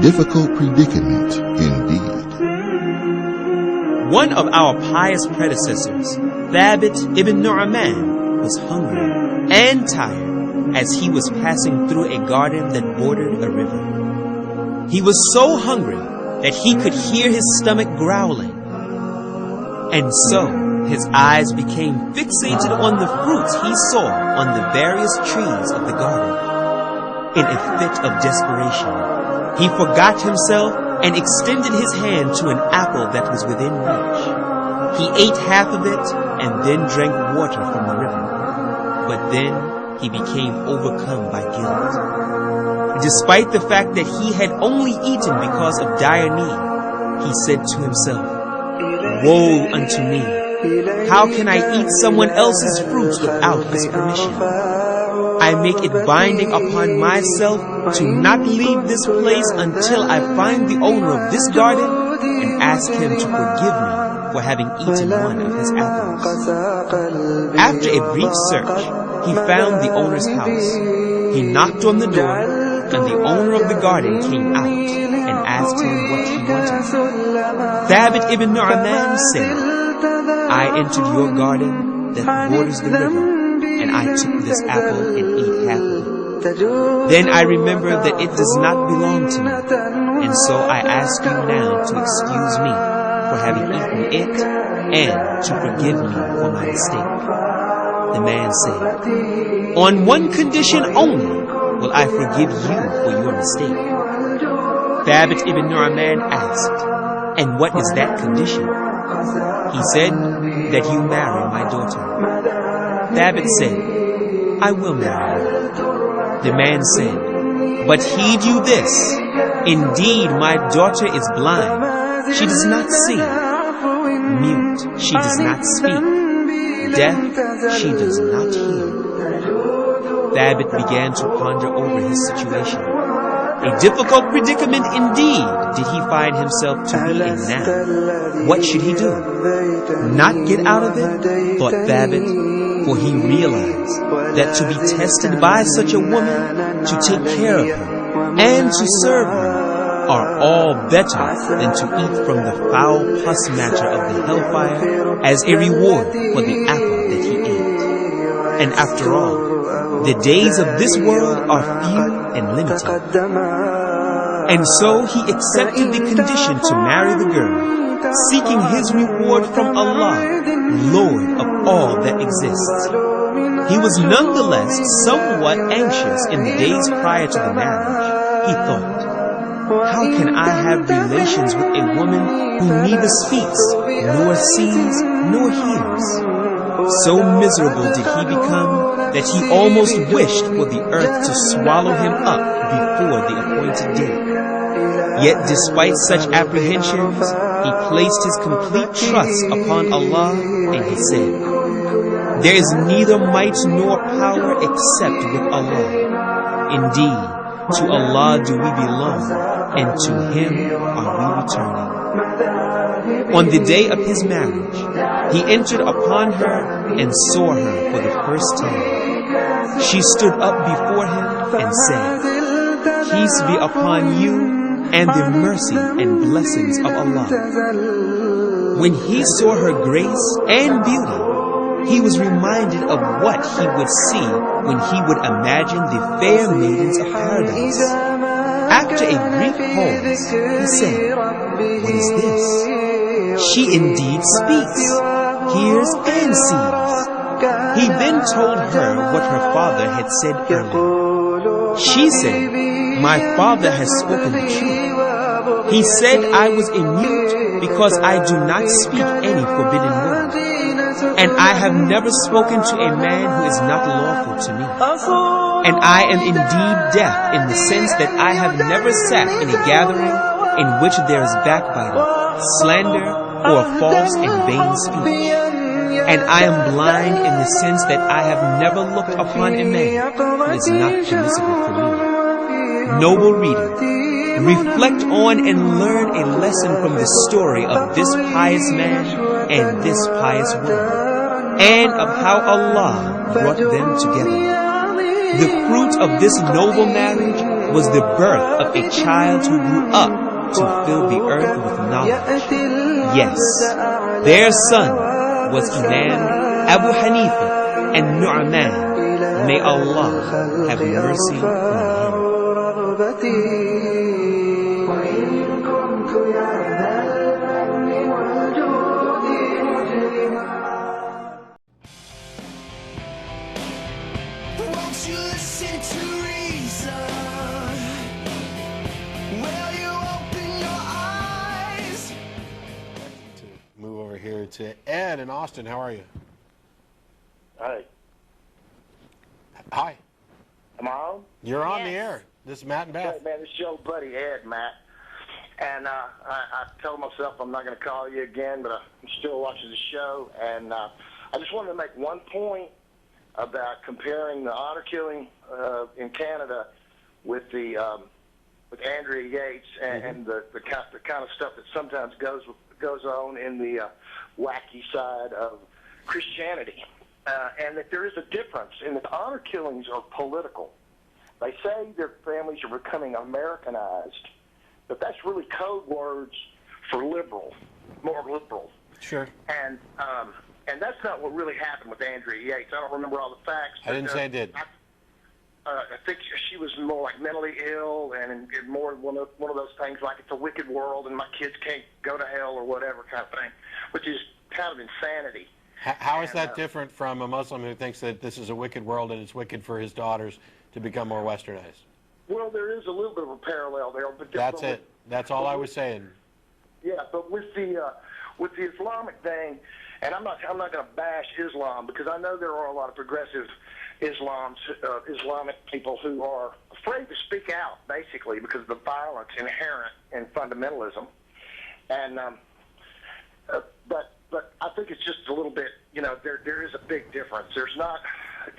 difficult predicament indeed. One of our pious predecessors, Thabit ibn Nu'man, was hungry and tired as he was passing through a garden that bordered a river. He was so hungry that he could hear his stomach growling. And so his eyes became fixated on the fruits he saw on the various trees of the garden. In a fit of desperation, he forgot himself and extended his hand to an apple that was within reach. He ate half of it and then drank water from the river. But then he became overcome by guilt. Despite the fact that he had only eaten because of dire need, he said to himself, "Woe unto me! How can I eat someone else's fruits without his permission? I make it binding upon myself to not leave this place until I find the owner of this garden and ask him to forgive me for having eaten one of his apples." After a brief search, he found the owner's house. He knocked on the door, and the owner of the garden came out and asked him what he wanted. Thabit ibn Nu'man said, "I entered your garden that borders the river, and I took this apple and ate half of it. Then I remembered that it does not belong to me, and so I ask you now to excuse me for having eaten it and to forgive me for my mistake." The man said, "On one condition only will I forgive you for your mistake." Thabit ibn Nu'man asked, "And what is that condition?" He said, "That you marry my daughter." Thabit said, "I will marry her." The man said, "But heed you this, indeed my daughter is blind, she does not see, mute, she does not speak, deaf, she does not hear." Thabit began to ponder over his situation. A difficult predicament indeed did he find himself to be in now. What should he do? Not get out of it, thought Thabit, for he realized that to be tested by such a woman, to take care of her, and to serve her, are all better than to eat from the foul pus matter of the hellfire as a reward for the apple that he ate. And after all, the days of this world are few and limited. And so he accepted the condition to marry the girl, seeking his reward from Allah, Lord of all that exists. He was nonetheless somewhat anxious in the days prior to the marriage. He thought, "How can I have relations with a woman who neither speaks, nor sees, nor hears?" So miserable did he become that he almost wished for the earth to swallow him up before the appointed day. Yet despite such apprehensions, he placed his complete trust upon Allah, and he said, "There is neither might nor power except with Allah. Indeed, to Allah do we belong, and to Him are we returning." On the day of his marriage, he entered upon her and saw her for the first time. She stood up before him and said, "Peace be upon you and the mercy and blessings of Allah." When he saw her grace and beauty, he was reminded of what he would see when he would imagine the fair maidens of paradise. After a brief pause, he said, "What is this? She indeed speaks, hears, and sees." He then told her what her father had said earlier. She said, "My father has spoken the truth. He said I was a mute because I do not speak any forbidden word. And I have never spoken to a man who is not lawful to me. And I am indeed deaf in the sense that I have never sat in a gathering in which there is backbiting, slander, or false and vain speech. And I am blind in the sense that I have never looked upon a man who is not permissible for me." Noble reader, reflect on and learn a lesson from the story of this pious man and this pious woman, and of how Allah brought them together. The fruit of this noble marriage was the birth of a child who grew up to fill the earth with knowledge. Yes, their son was Imam Abu Hanifa and Nu'man. May Allah have mercy on Won't you listen to reason? Will you open your eyes? To move over here to Ed in Austin. How are you? Hey, Hi. am I on? You're on the Yes. air. This is Matt and Hey, Beth. man, this is your buddy Ed, Matt. And I told myself I'm not going to call you again, but I'm still watching the show. And I just wanted to make one point about comparing the honor killing in Canada with the with Andrea Yates and the kind of stuff that sometimes goes on in the wacky side of Christianity. And that there is a difference in that the honor killings are political. They say their families are becoming Americanized, but that's really code words for liberal, more liberal. Sure. And that's not what really happened with Andrea Yates. I don't remember all the facts. I didn't say I did. I think she was more like mentally ill and more one of those things like it's a wicked world and my kids can't go to hell or whatever kind of thing, which is kind of insanity. How is that different from a Muslim who thinks that this is a wicked world and it's wicked for his daughters to become more westernized? Well, there is a little bit of a parallel there. But That's it. That's all I was saying. Yeah, but with the Islamic thing, and I'm not going to bash Islam because I know there are a lot of progressive Islamic people who are afraid to speak out, basically, because of the violence inherent in fundamentalism. And but I think it's just a little bit, there is a big difference. There's not, I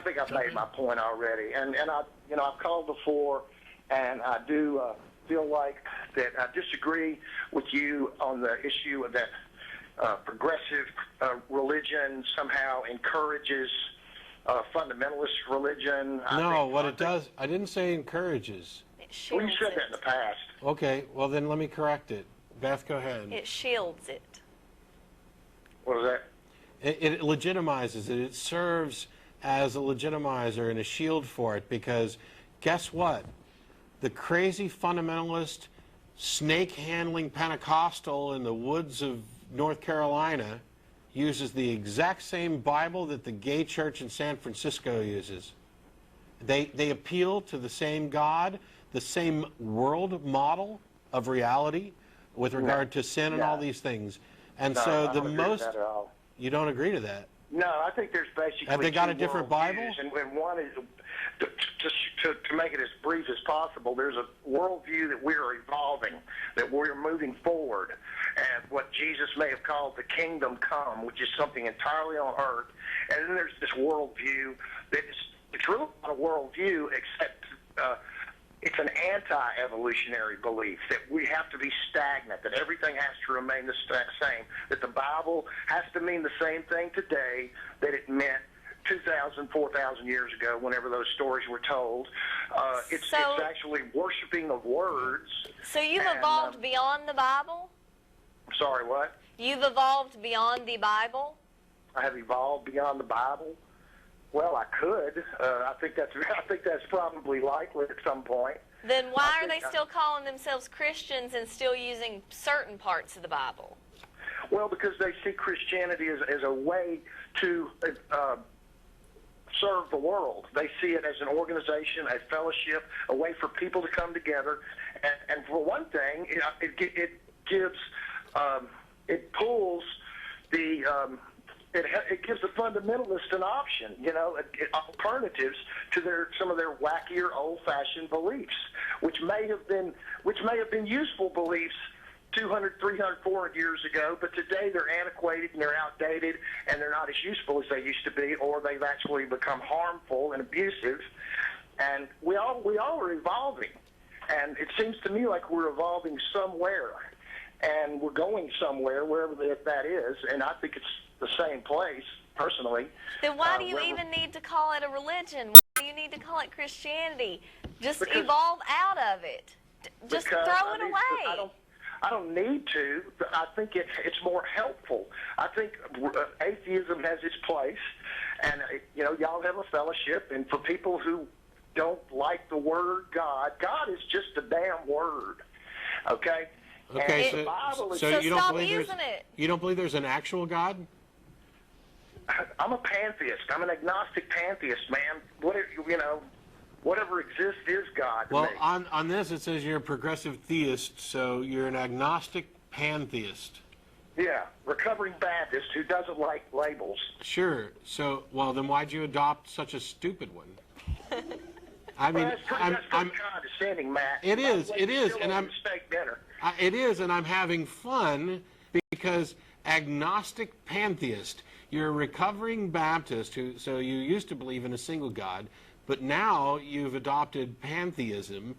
think I've made my point already, and I've called before, and I do feel like that I disagree with you on the issue of that progressive religion somehow encourages fundamentalist religion. What it does, I didn't say encourages. Well, you said that in the past. Okay, well then let me correct it. Beth, go ahead. It shields it. What is that? It legitimizes it. It serves as a legitimizer and a shield for it because guess what? The crazy fundamentalist, snake-handling Pentecostal in the woods of North Carolina uses the exact same Bible that the gay church in San Francisco uses. They appeal to the same God, the same world model of reality with regard to sin and all these things. And No, so I the don't agree with most... that at all. You don't agree to that? No, I think there's basically Have they got two a different worldviews, Bible? and one is to make it as brief as possible. There's a worldview that we're evolving, that we're moving forward, and what Jesus may have called the kingdom come, which is something entirely on earth. And then there's this worldview that it's really not a worldview, except it's an anti-evolutionary belief that we have to be stagnant, that everything has to remain the same, that the Bible has to mean the same thing today that it meant 2,000, 4,000 years ago, whenever those stories were told. It's actually worshiping of words. So you've evolved beyond the Bible? Sorry, what? You've evolved beyond the Bible? I have evolved beyond the Bible. Well, I could. I think that's probably likely at some point. Then why are they still calling themselves Christians and still using certain parts of the Bible? Well, because they see Christianity as a way to serve the world. They see it as an organization, a fellowship, a way for people to come together. And for one thing, it gives, it pulls the, it gives the fundamentalists an option, alternatives to some of their wackier, old-fashioned beliefs, which may have been useful beliefs 200, 300, 400 years ago, but today they're antiquated and they're outdated and they're not as useful as they used to be, or they've actually become harmful and abusive. And we all are evolving, and it seems to me like we're evolving somewhere, and we're going somewhere, wherever that is, and I think it's the same place, personally. Then why do you even need to call it a religion? you need to call it Christianity? Just Because- evolve out of it. Just Because throw I it mean, away. I don't need to. But I think it's more helpful. I think atheism has its place, and y'all have a fellowship. And for people who don't like the word God, God is just a damn word. Okay. Okay, And the Bible is. so So you don't stop believe using it. you don't believe there's an actual God? I'm a pantheist. I'm an agnostic pantheist, man. Whatever exists is God to Well, me. on this it says you're a progressive theist, so you're an agnostic pantheist. Yeah, recovering Baptist who doesn't like labels. Sure. So, well, then why'd you adopt such a stupid one? I mean, Well, that's pretty condescending, Matt. It By the is, way, it you is, still and owe I'm- me steak dinner. It is, and I'm having fun because agnostic pantheist. You're a recovering Baptist, so you used to believe in a single God, but now you've adopted pantheism,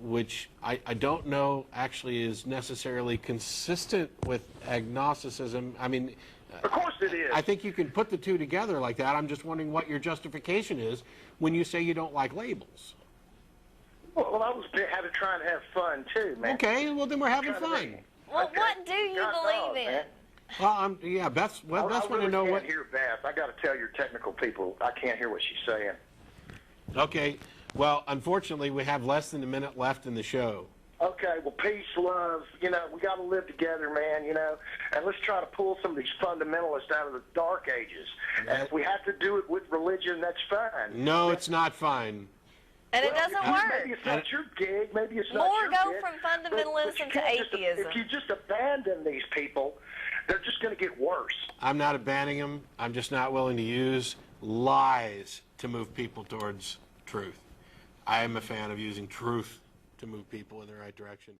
which I don't know actually is necessarily consistent with agnosticism. I mean, Of course it is. I think you can put the two together like that. I'm just wondering what your justification is when you say you don't like labels. Well, I was trying to have fun too, man. Okay, well then we're having fun. Well, Okay. what do you God believe knows, in? man. Well, yeah, Beth's I want really to know can't what. hear Beth. I got to tell your technical people, I can't hear what she's saying. Okay, well, unfortunately, we have less than a minute left in the show. Okay, well, peace, love. We got to live together, man. And let's try to pull some of these fundamentalists out of the dark ages. And if we have to do it with religion, that's fine. No, it's not fine. And it Well, doesn't Maybe work. it's not your gig. Maybe it's not More your go gig. from but fundamentalism you to can't just- atheism. If you just abandon these people, they're just going to get worse. I'm not abandoning them. I'm just not willing to use lies to move people towards truth. I am a fan of using truth to move people in the right direction.